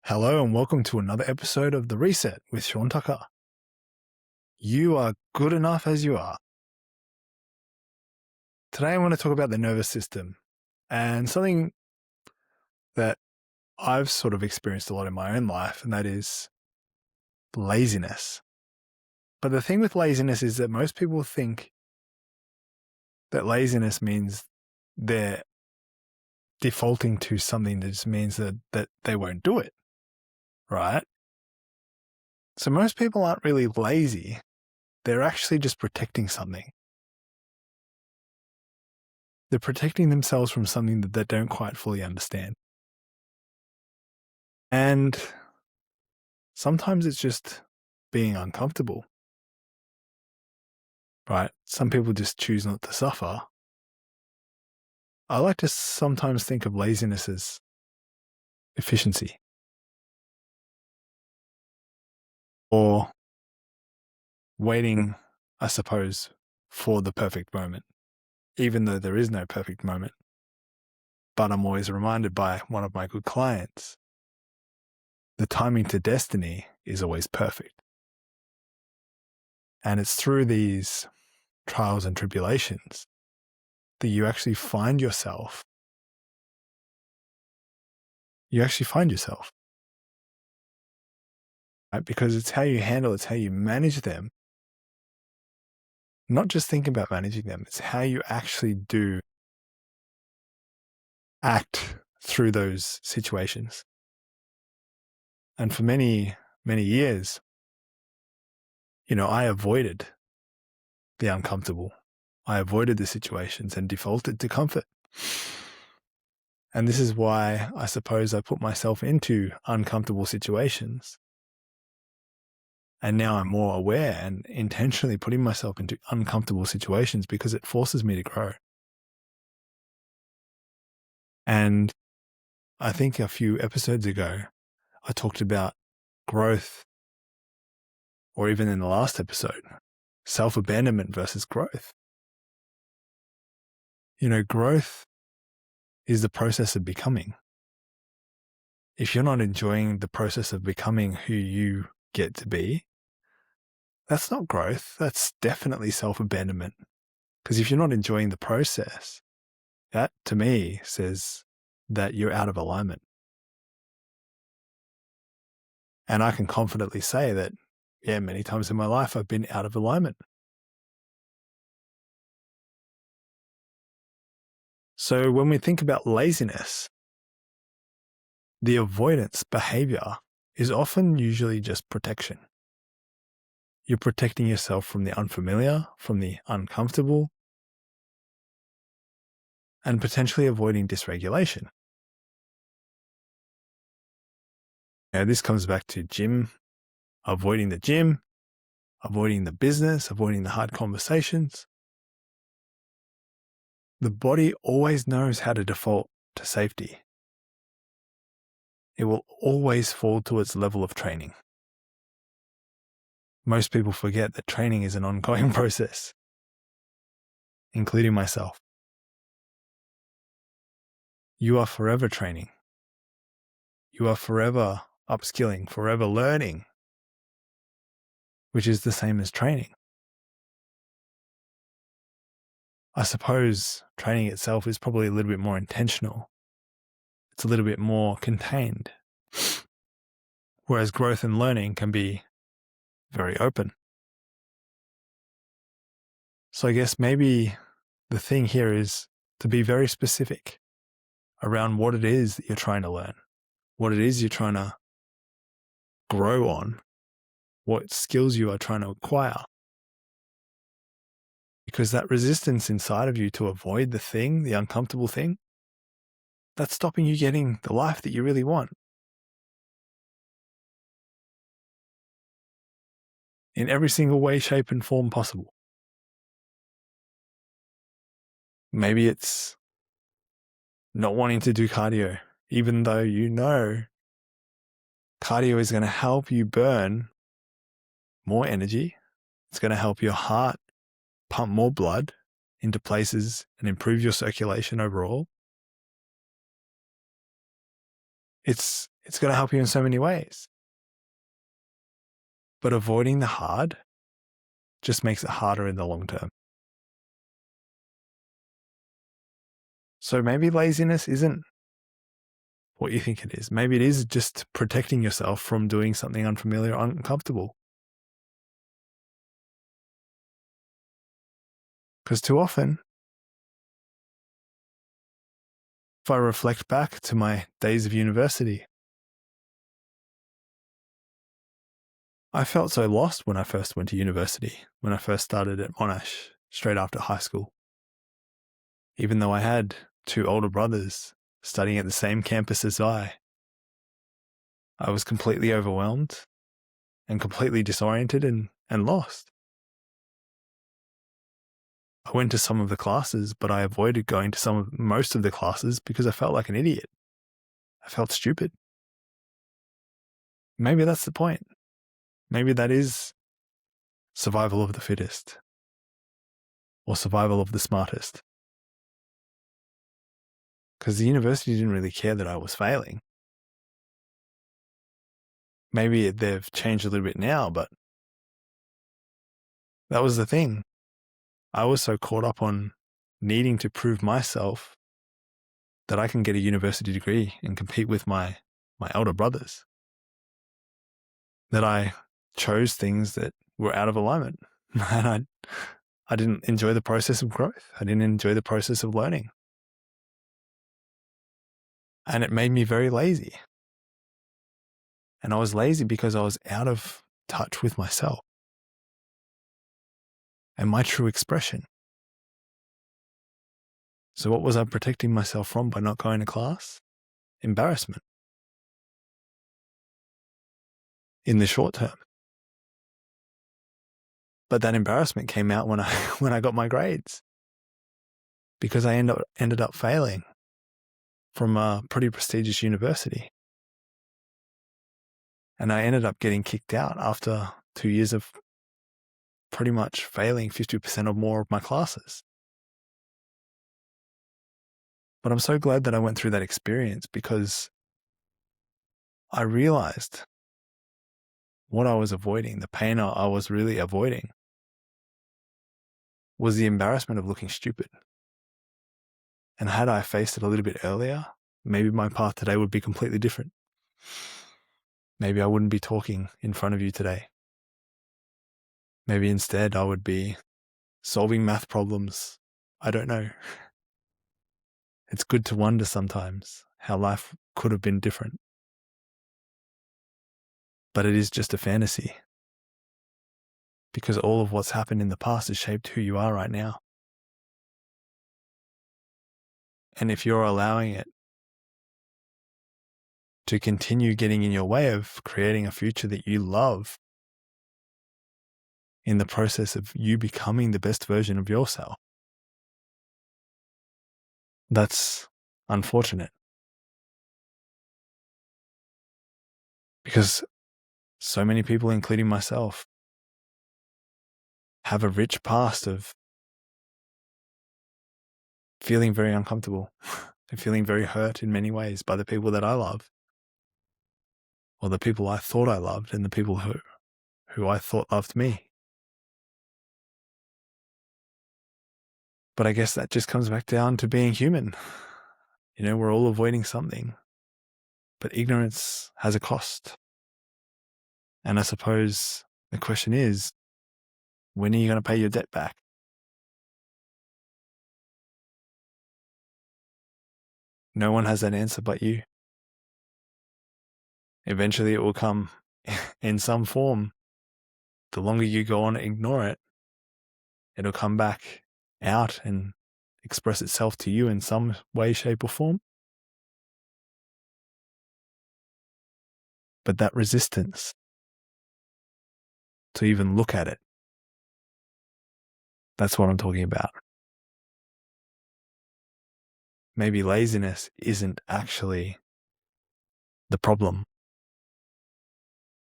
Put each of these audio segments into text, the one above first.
Hello and welcome to another episode of The Reset with Sean Tucker. You are good enough as you are. Today I want to talk about the nervous system and something that I've sort of experienced a lot in my own life, and that is laziness. But the thing with laziness is that most people think that laziness means they're defaulting to something that just means that they won't do it, right? So most people aren't really lazy. They're actually just protecting something. They're protecting themselves from something that they don't quite fully understand. And sometimes it's just being uncomfortable, right? Some people just choose not to suffer. I like to sometimes think of laziness as efficiency, or waiting, I suppose, for the perfect moment, even though there is no perfect moment. But I'm always reminded by one of my good clients, the timing to destiny is always perfect. And it's through these trials and tribulations that you actually find yourself. Right? Because it's how you handle, it's how you manage them. Not just think about managing them, it's how you actually do act through those situations. And for many, many years, I avoided the uncomfortable. I avoided the situations and defaulted to comfort. And this is why I suppose I put myself into uncomfortable situations. And now I'm more aware and intentionally putting myself into uncomfortable situations because it forces me to grow. And I think a few episodes ago, I talked about growth, or even in the last episode, self-abandonment versus growth. Growth is the process of becoming. If you're not enjoying the process of becoming who you get to be, that's not growth. That's definitely self-abandonment. Because if you're not enjoying the process, that to me says that you're out of alignment. And I can confidently say that, many times in my life I've been out of alignment. So when we think about laziness, the avoidance behavior is often usually just protection. You're protecting yourself from the unfamiliar, from the uncomfortable, and potentially avoiding dysregulation. This comes back to avoiding the gym, avoiding the business, avoiding the hard conversations. The body always knows how to default to safety. It will always fall to its level of training. Most people forget that training is an ongoing process, including myself. You are forever training. You are forever upskilling, forever learning, which is the same as training. I suppose training itself is probably a little bit more intentional. It's a little bit more contained. Whereas growth and learning can be very open. So I guess maybe the thing here is to be very specific around what it is that you're trying to learn, what it is you're trying to grow on, what skills you are trying to acquire. Because that resistance inside of you to avoid the thing, the uncomfortable thing, that's stopping you getting the life that you really want. In every single way, shape, and form possible. Maybe it's not wanting to do cardio, even though cardio is going to help you burn more energy. It's going to help your heart pump more blood into places and improve your circulation overall. It's It's going to help you in so many ways. But avoiding the hard just makes it harder in the long term. So maybe laziness isn't what you think it is. Maybe it is just protecting yourself from doing something unfamiliar or uncomfortable. Because too often, if I reflect back to my days of university, I felt so lost when I first went to university, when I first started at Monash straight after high school. Even though I had 2 older brothers studying at the same campus as I was completely overwhelmed and completely disoriented and lost. I went to some of the classes, but I avoided going to most of the classes because I felt like an idiot. I felt stupid. Maybe that's the point. Maybe that is survival of the fittest or survival of the smartest. Because the university didn't really care that I was failing. Maybe they've changed a little bit now, but that was the thing. I was so caught up on needing to prove myself that I can get a university degree and compete with my elder brothers, that I chose things that were out of alignment. And I didn't enjoy the process of growth. I didn't enjoy the process of learning. And it made me very lazy. And I was lazy because I was out of touch with myself and my true expression. So what was I protecting myself from by not going to class? Embarrassment. In the short term. But that embarrassment came out when I got my grades, because I ended up failing from a pretty prestigious university. And I ended up getting kicked out after 2 years of pretty much failing 50% or more of my classes. But I'm so glad that I went through that experience, because I realized what I was avoiding, the pain I was really avoiding, was the embarrassment of looking stupid. And had I faced it a little bit earlier, maybe my path today would be completely different. Maybe I wouldn't be talking in front of you today. Maybe instead I would be solving math problems. I don't know. It's good to wonder sometimes how life could have been different. But it is just a fantasy, because all of what's happened in the past has shaped who you are right now. And if you're allowing it to continue getting in your way of creating a future that you love, in the process of you becoming the best version of yourself, that's unfortunate. Because so many people, including myself, have a rich past of feeling very uncomfortable and feeling very hurt in many ways by the people that I love, or the people I thought I loved, and the people who I thought loved me. But I guess that just comes back down to being human. You know, we're all avoiding something, but ignorance has a cost. And I suppose the question is, when are you going to pay your debt back? No one has that answer but you. Eventually it will come in some form. The longer you go on and ignore it, it'll come back out and express itself to you in some way, shape, or form. But that resistance to even look at it, that's what I'm talking about. Maybe laziness isn't actually the problem.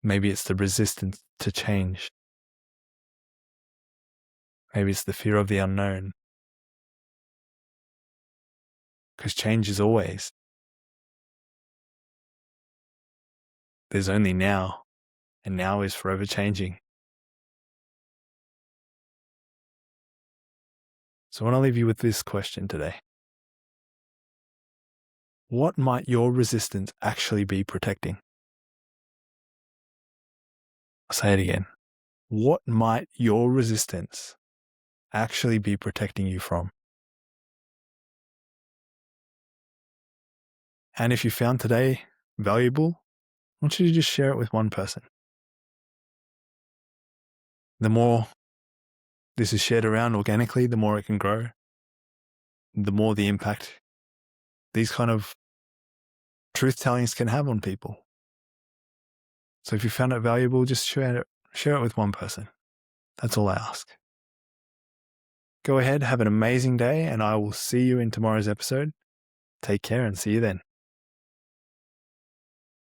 Maybe it's the resistance to change. Maybe it's the fear of the unknown. Because change is always there's only now, and now is forever changing. So I want to leave you with this question today. What might your resistance actually be protecting? I'll say it again. What might your resistance actually be protecting you from? And if you found today valuable, I want you to just share it with one person. The more this is shared around organically, the more it can grow, the more the impact these kind of truth tellings can have on people. So if you found it valuable, just share it with one person. That's all I ask. Go ahead, have an amazing day, and I will see you in tomorrow's episode. Take care and see you then.